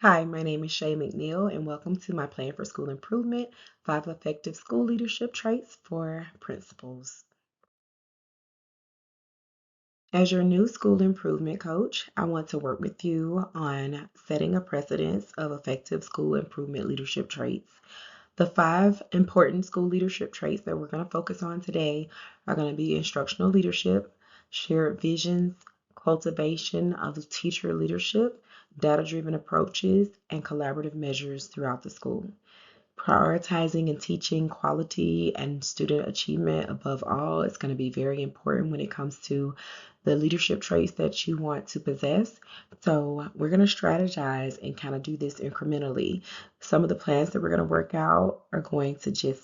Hi, my name is Shay McNeil, and welcome to my Plan for School Improvement 5 Effective School Leadership Traits for Principals. As your new school improvement coach, I want to work with you on setting a precedence of effective school improvement leadership traits. The 5 important school leadership traits that we're going to focus on today are going to be instructional leadership, shared visions, cultivation of teacher leadership, data-driven approaches, and collaborative measures throughout the school. Prioritizing and teaching quality and student achievement above all is going to be very important when it comes to the leadership traits that you want to possess. So we're going to strategize and kind of do this incrementally. Some of the plans that we're going to work out are going to just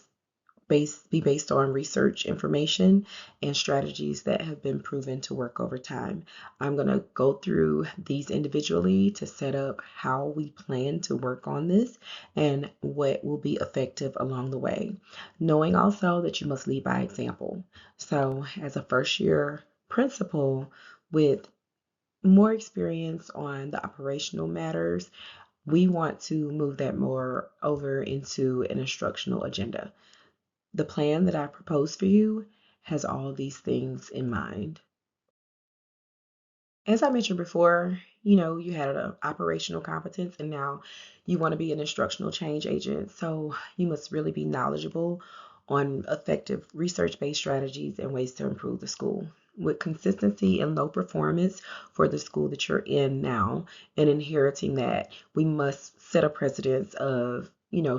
be based on research information and strategies that have been proven to work over time. I'm going to go through these individually to set up how we plan to work on this and what will be effective along the way. Knowing also that you must lead by example. So, as a first year principal with more experience on the operational matters, we want to move that more over into an instructional agenda. The plan that I propose for you has all these things in mind. As I mentioned before, you had an operational competence and now you want to be an instructional change agent. So you must really be knowledgeable on effective research-based strategies and ways to improve the school. With consistency and low performance for the school that you're in now and inheriting that, we must set a precedence of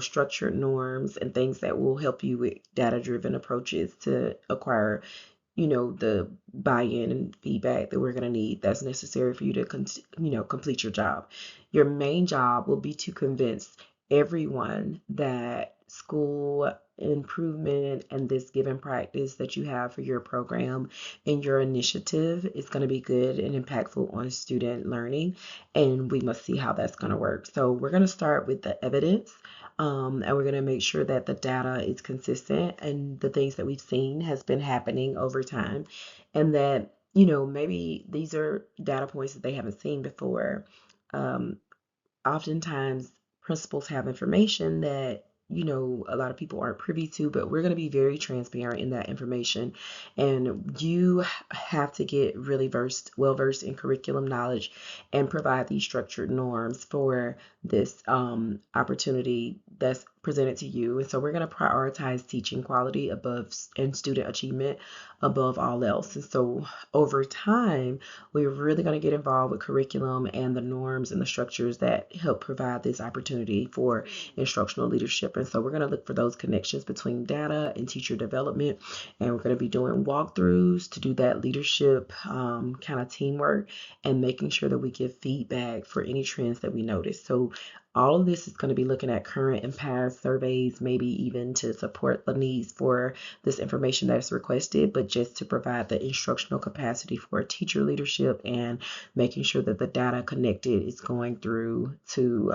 structured norms and things that will help you with data-driven approaches to acquire the buy-in and feedback that we're going to need that's necessary for you to complete your job. Your main job will be to convince everyone that school improvement and this given practice that you have for your program and your initiative is going to be good and impactful on student learning, and we must see how that's going to work. So we're going to start with the evidence, and we're going to make sure that the data is consistent and the things that we've seen has been happening over time, and that maybe these are data points that they haven't seen before. um, Oftentimes principals have information that a lot of people aren't privy to, but we're going to be very transparent in that information, and you have to get really well versed in curriculum knowledge and provide these structured norms for this opportunity that's presented to you. And so we're going to prioritize teaching quality above and student achievement above all else. And so over time, we're really going to get involved with curriculum and the norms and the structures that help provide this opportunity for instructional leadership. And so we're going to look for those connections between data and teacher development. And we're going to be doing walkthroughs to do that leadership kind of teamwork and making sure that we give feedback for any trends that we notice. So all of this is going to be looking at current and past surveys, maybe even to support the needs for this information that's requested, but just to provide the instructional capacity for teacher leadership and making sure that the data connected is going through to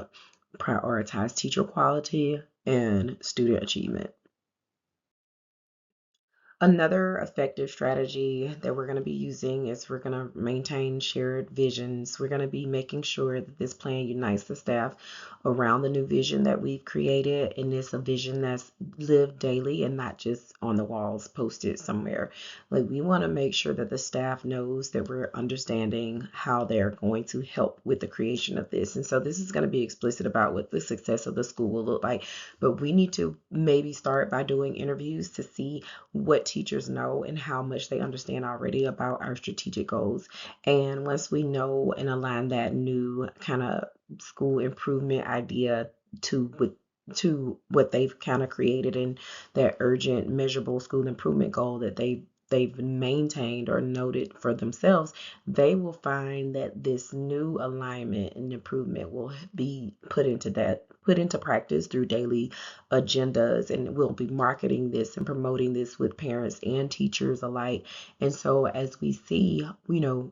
prioritize teacher quality and student achievement. Another effective strategy that we're going to be using is we're going to maintain shared visions. We're going to be making sure that this plan unites the staff around the new vision that we've created, and it's a vision that's lived daily and not just on the walls posted somewhere. Like, we want to make sure that the staff knows that we're understanding how they're going to help with the creation of this. And so this is going to be explicit about what the success of the school will look like, but we need to maybe start by doing interviews to see what teachers know and how much they understand already about our strategic goals. And once we know and align that new kind of school improvement idea to what they've kind of created and that urgent measurable school improvement goal that they've maintained or noted for themselves, they will find that this new alignment and improvement will be put into practice through daily agendas, and we'll be marketing this and promoting this with parents and teachers alike. And so as we see,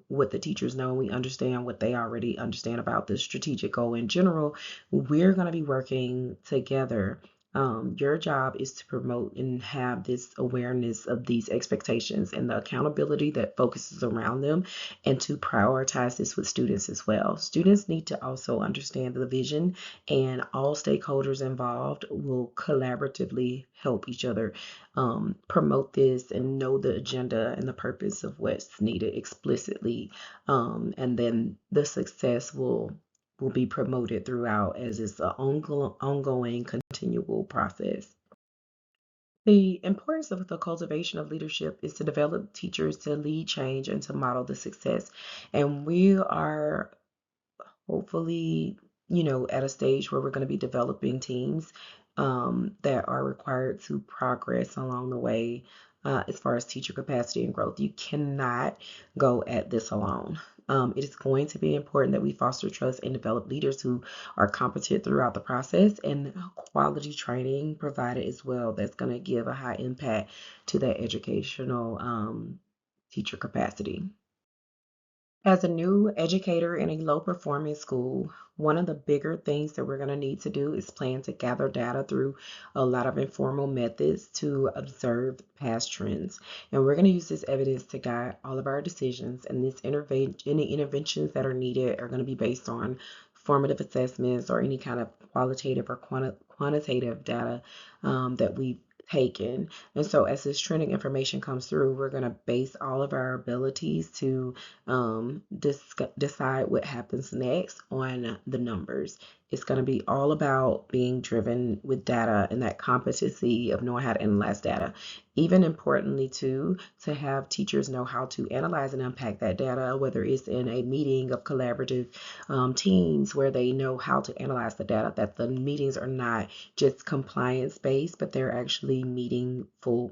what the teachers know, we understand what they already understand about the strategic goal in general, we're going to be working together Your job is to promote and have this awareness of these expectations and the accountability that focuses around them, and to prioritize this with students as well. Students need to also understand the vision, and all stakeholders involved will collaboratively help each other promote this and know the agenda and the purpose of what's needed explicitly. And then the success will be promoted throughout as it's an ongoing, continual process. The importance of the cultivation of leadership is to develop teachers to lead change and to model the success. And we are hopefully, at a stage where we're going to be developing teams that are required to progress along the way as far as teacher capacity and growth. You cannot go at this alone. It is going to be important that we foster trust and develop leaders who are competent throughout the process, and quality training provided as well that's going to give a high impact to that educational teacher capacity. As a new educator in a low performing school, one of the bigger things that we're going to need to do is plan to gather data through a lot of informal methods to observe past trends. And we're going to use this evidence to guide all of our decisions. And any interventions that are needed are going to be based on formative assessments or any kind of qualitative or quantitative data that we've taken. And so as this trending information comes through, we're going to base all of our abilities to decide what happens next on the numbers. It's going to be all about being driven with data and that competency of knowing how to analyze data. Even importantly, too, to have teachers know how to analyze and unpack that data, whether it's in a meeting of collaborative teams where they know how to analyze the data, that the meetings are not just compliance based, but they're actually meaningful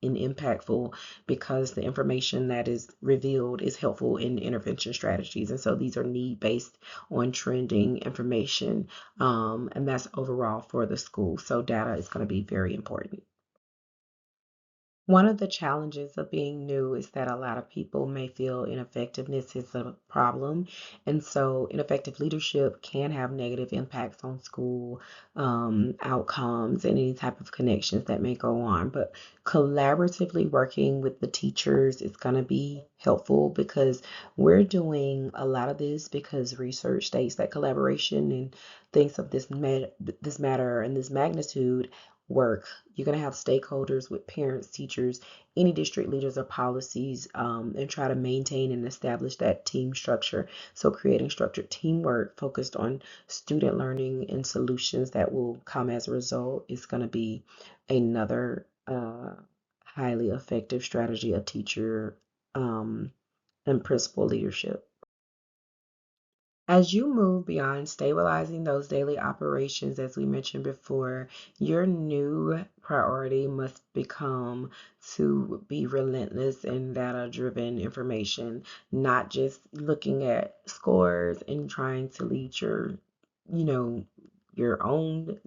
and impactful, because the information that is revealed is helpful in intervention strategies. And so these are need based on trending information, and that's overall for the school. So data is going to be very important. One of the challenges of being new is that a lot of people may feel ineffectiveness is a problem. And so, ineffective leadership can have negative impacts on school outcomes and any type of connections that may go on. But collaboratively working with the teachers is going to be helpful, because we're doing a lot of this because research states that collaboration and things of this matter and this magnitude work. You're going to have stakeholders with parents, teachers, any district leaders or policies, and try to maintain and establish that team structure. So, creating structured teamwork focused on student learning and solutions that will come as a result is going to be another highly effective strategy of teacher and principal leadership. As you move beyond stabilizing those daily operations, as we mentioned before, your new priority must become to be relentless in data-driven information, not just looking at scores and trying to lead you know, your own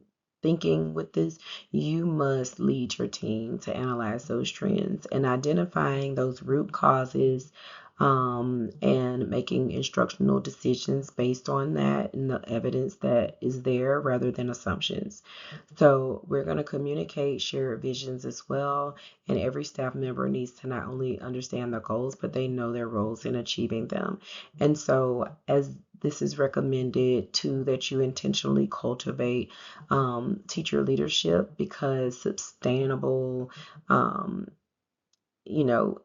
thinking with this. You must lead your team to analyze those trends and identifying those root causes, and making instructional decisions based on that and the evidence that is there rather than assumptions. So, we're going to communicate shared visions as well, and every staff member needs to not only understand the goals, but they know their roles in achieving them. And so, as this is recommended too, that you intentionally cultivate teacher leadership, because sustainable um, you know,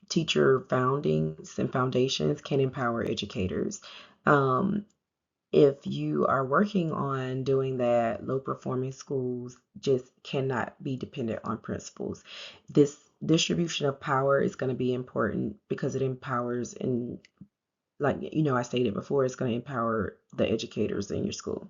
teacher foundings and foundations can empower educators. Um, if you are working on doing that, low performing schools just cannot be dependent on principals. This distribution of power is going to be important because it empowers, and like I stated before, it's going to empower the educators in your school.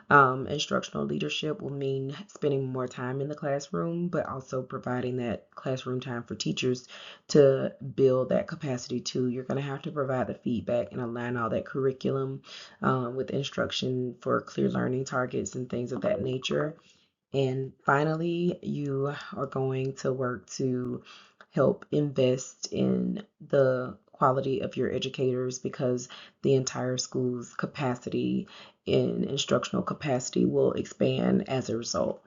Instructional leadership will mean spending more time in the classroom, but also providing that classroom time for teachers to build that capacity too. You're going to have to provide the feedback and align all that curriculum with instruction for clear learning targets and things of that nature. And finally, you are going to work to help invest in the quality of your educators, because the entire school's capacity in instructional capacity will expand as a result.